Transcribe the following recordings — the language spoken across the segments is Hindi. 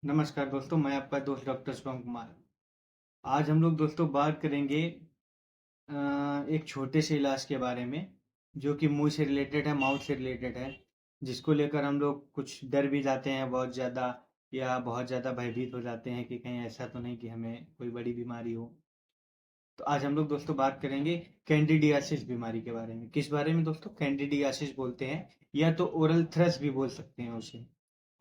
नमस्कार दोस्तों, मैं आपका दोस्त डॉक्टर शिवम कुमार। आज हम लोग दोस्तों बात करेंगे एक छोटे से इलाज के बारे में, जो कि मुँह से रिलेटेड है, माउथ से रिलेटेड है, जिसको लेकर हम लोग कुछ डर भी जाते हैं बहुत ज़्यादा या बहुत ज़्यादा भयभीत हो जाते हैं कि कहीं ऐसा तो नहीं कि हमें कोई बड़ी बीमारी हो। तो आज हम लोग दोस्तों बात करेंगे कैंडिडियासिस बीमारी के बारे में। किस बारे में दोस्तों? कैंडिडियासिस बोलते हैं या तो ओरल थ्रस भी बोल सकते हैं उसे।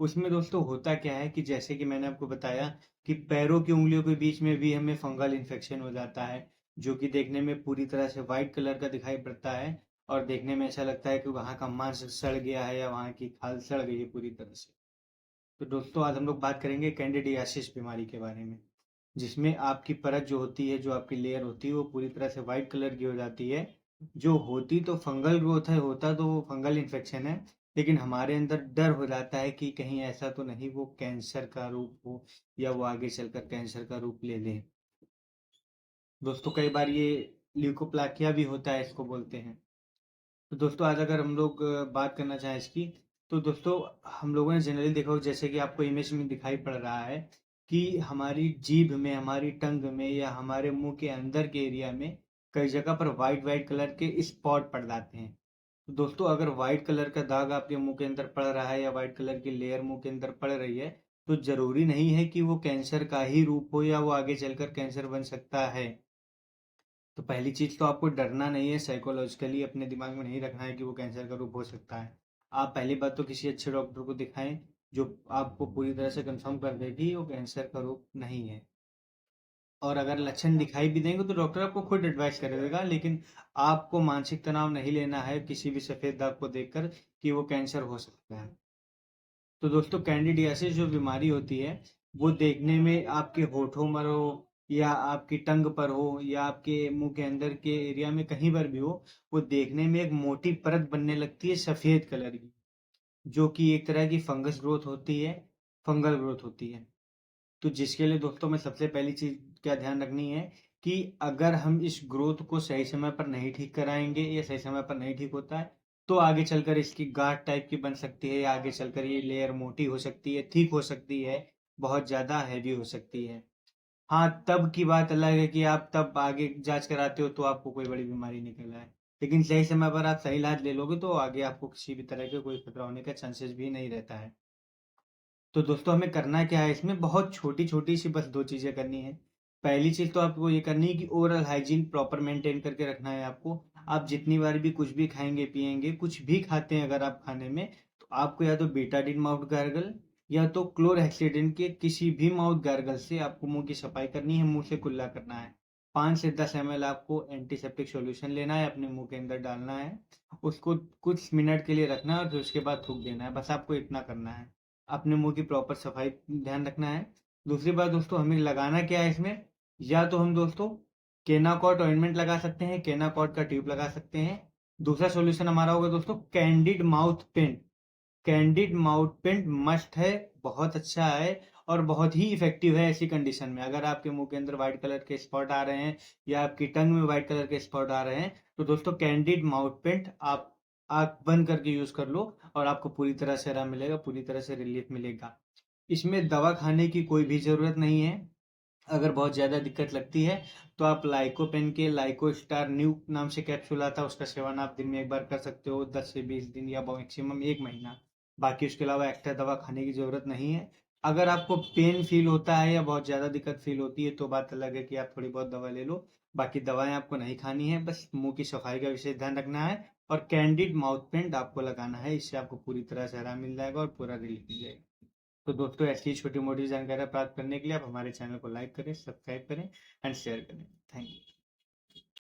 उसमें दोस्तों होता क्या है कि जैसे कि मैंने आपको बताया कि पैरों की उंगलियों के बीच में भी हमें फंगल इन्फेक्शन हो जाता है, जो कि देखने में पूरी तरह से वाइट कलर का दिखाई पड़ता है और देखने में ऐसा लगता है कि वहाँ का मांस सड़ गया है या वहाँ की खाल सड़ गई है पूरी तरह से। तो दोस्तों आज हम लोग बात करेंगे कैंडिडियासिस बीमारी के बारे में, जिसमें आपकी परत जो होती है, जो आपकी लेयर होती है, वो पूरी तरह से वाइट कलर की हो जाती है। जो होती तो फंगल ग्रोथ है, होता तो वो फंगल इन्फेक्शन है, लेकिन हमारे अंदर डर हो जाता है कि कहीं ऐसा तो नहीं वो कैंसर का रूप हो या वो आगे चलकर कैंसर का रूप ले ले। दोस्तों कई बार ये ल्यूकोप्लाकिया भी होता है, इसको बोलते हैं। तो दोस्तों आज अगर हम लोग बात करना चाहें इसकी, तो दोस्तों हम लोगों ने जनरली देखा हो, जैसे कि आपको इमेज में दिखाई पड़ रहा है कि हमारी जीभ में, हमारी टंग में या हमारे मुंह के अंदर के एरिया में कई जगह पर वाइट वाइट कलर के स्पॉट पड़ जाते हैं। तो दोस्तों अगर वाइट कलर का दाग आपके मुंह के अंदर पड़ रहा है या वाइट कलर की लेयर मुंह के अंदर पड़ रही है, तो जरूरी नहीं है कि वो कैंसर का ही रूप हो या वो आगे चलकर कैंसर बन सकता है। तो पहली चीज़ तो आपको डरना नहीं है, साइकोलॉजिकली अपने दिमाग में नहीं रखना है कि वो कैंसर का रूप हो सकता है। आप पहली बात तो किसी अच्छे डॉक्टर को दिखाएं, जो आपको पूरी तरह से कंफर्म कर दे कि वो कैंसर का रूप नहीं है। और अगर लक्षण दिखाई भी देंगे तो डॉक्टर आपको खुद एडवाइस करेगा, लेकिन आपको मानसिक तनाव नहीं लेना है किसी भी सफ़ेद दाग को देखकर कि वो कैंसर हो सकता है। तो दोस्तों कैंडिडियासिस जो बीमारी होती है, वो देखने में आपके होठों पर हो या आपकी टंग पर हो या आपके मुंह के अंदर के एरिया में कहीं पर भी हो, वो देखने में एक मोटी परत बनने लगती है सफ़ेद कलर की, जो कि एक तरह की फंगस ग्रोथ होती है, फंगल ग्रोथ होती है। तो जिसके लिए दोस्तों में सबसे पहली चीज़ क्या ध्यान रखनी है कि अगर हम इस ग्रोथ को सही समय पर नहीं ठीक कराएंगे या सही समय पर नहीं ठीक होता है, तो आगे चलकर इसकी गांठ टाइप की बन सकती है या आगे चलकर ये लेयर मोटी हो सकती है, ठीक हो सकती है, बहुत ज़्यादा हैवी हो सकती है। हाँ, तब की बात अलग है कि आप तब आगे जांच कराते हो तो आपको कोई बड़ी बीमारी निकल आए, लेकिन सही समय पर आप सही इलाज ले लोगे तो आगे आपको किसी भी तरह के कोई खतरा होने का चांसेस भी नहीं रहता है। तो दोस्तों हमें करना क्या है, इसमें बहुत छोटी-छोटी सी बस 2 चीज़ें करनी है। पहली चीज़ तो आपको ये करनी है कि ओरल हाइजीन प्रॉपर मेंटेन करके रखना है आपको। आप जितनी बार भी कुछ भी खाएँगे-पिएँगे, कुछ भी खाते हैं अगर आप खाने में, तो आपको या तो बेटाडीन माउथ गार्गल या तो क्लोरहेक्सिडिन के किसी भी माउथ गार्गल से आपको मुँह की सफाई करनी है, मुँह से कुल्ला करना है। 5 से 10 एमएल आपको एंटीसेप्टिक सॉल्यूशन लेना है, अपने मुँह के अंदर डालना है, उसको कुछ मिनट के लिए रखना है और फिर उसके बाद थूक देना है। बस आपको इतना करना है। अपने मुंह की प्रॉपर सफाई ध्यान रखना है। दूसरी बात दोस्तों हमें लगाना क्या है इसमें, या तो हम दोस्तों केनाकॉट ऑइंटमेंट लगा सकते हैं, केनाकॉट का ट्यूब लगा सकते हैं। दूसरा सॉल्यूशन हमारा होगा दोस्तों candid mouth paint. Candid mouth paint must है, बहुत अच्छा है और बहुत ही इफेक्टिव है ऐसी कंडीशन में। अगर आपके मुंह के अंदर व्हाइट कलर के स्पॉट आ रहे हैं या आपकी टंग में व्हाइट कलर के स्पॉट आ रहे हैं, तो दोस्तों कैंडिड माउथ पेंट आप आँख बंद करके यूज़ कर लो और आपको पूरी तरह से आराम मिलेगा, पूरी तरह से रिलीफ मिलेगा। इसमें दवा खाने की कोई भी ज़रूरत नहीं है। अगर बहुत ज़्यादा दिक्कत लगती है तो आप लाइकोपेन के लाइको स्टार न्यू नाम से कैप्सूल आता है, उसका सेवन आप दिन में 1 बार कर सकते हो, 10 से 20 दिन या मैक्सिमम 1 महीना। बाकी उसके अलावा एक्स्ट्रा दवा खाने की ज़रूरत नहीं है। अगर आपको पेन फ़ील होता है या बहुत ज़्यादा दिक्कत फ़ील होती है तो बात अलग है कि आप थोड़ी बहुत दवा ले लो। बाकी दवाएँ आपको नहीं खानी है, बस मुँह की सफाई का विशेष ध्यान रखना है और कैंडिड माउथ पेंट आपको लगाना है। इससे आपको पूरी तरह से आराम मिल जाएगा और पूरा रिलीफ मिल जाएगा। तो दोस्तों ऐसी छोटी-मोटी जानकारी प्राप्त करने के लिए आप हमारे चैनल को लाइक करें, सब्सक्राइब करें एंड शेयर करें। Thank you.